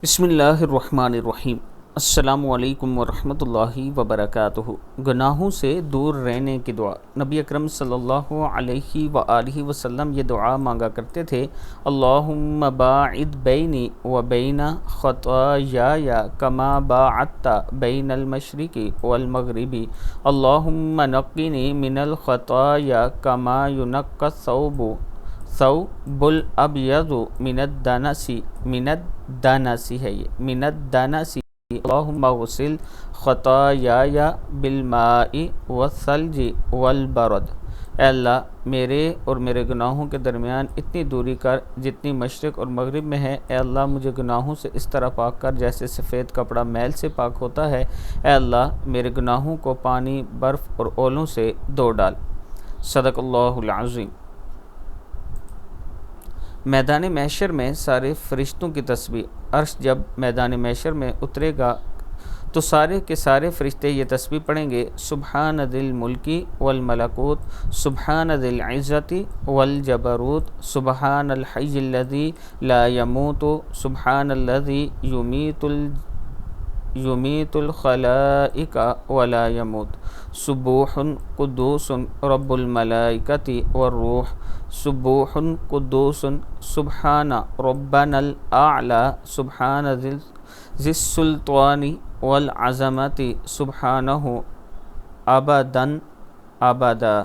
بسم اللہ الرحمن الرحیم۔ السلام علیکم ورحمۃ اللہ وبرکاتہ۔ گناہوں سے دور رہنے کی دعا۔ نبی اکرم صلی اللہ علیہ وآلہ وسلم یہ دعا مانگا کرتے تھے، اللہم باعد بینی و بین خطایای کما باعدت بین المشرق والمغرب، اللہم نقنی من الخطایا کما ینقی الثوب الابیض من الدنس اللہم اغسل خطایای بالماء والثلج والبرد۔ اے اللہ میرے اور میرے گناہوں کے درمیان اتنی دوری کر جتنی مشرق اور مغرب میں ہے۔ اے اللہ مجھے گناہوں سے اس طرح پاک کر جیسے سفید کپڑا میل سے پاک ہوتا ہے۔ اے اللہ میرے گناہوں کو پانی، برف اور اولوں سے دھو ڈال۔ صدق اللہ العظیم۔ میدان محشر میں سارے فرشتوں کی تسبیح۔ عرش جب میدان محشر میں اترے گا تو سارے کے سارے فرشتے یہ تسبیح پڑھیں گے، سبحان ذی الملک والملکوت، سبحان ذی العزت والجبروت، سبحان الحی الذی لا يموت، سبحان الذی یمیت الخلائق ولا يموت، سبوح قدوس رب الملائکۃ والروح، سبوح قدوس سبحان ربنا الاعلی، سبحان ذی السلطان والعظمت، سبحانہ ابدا ابدا۔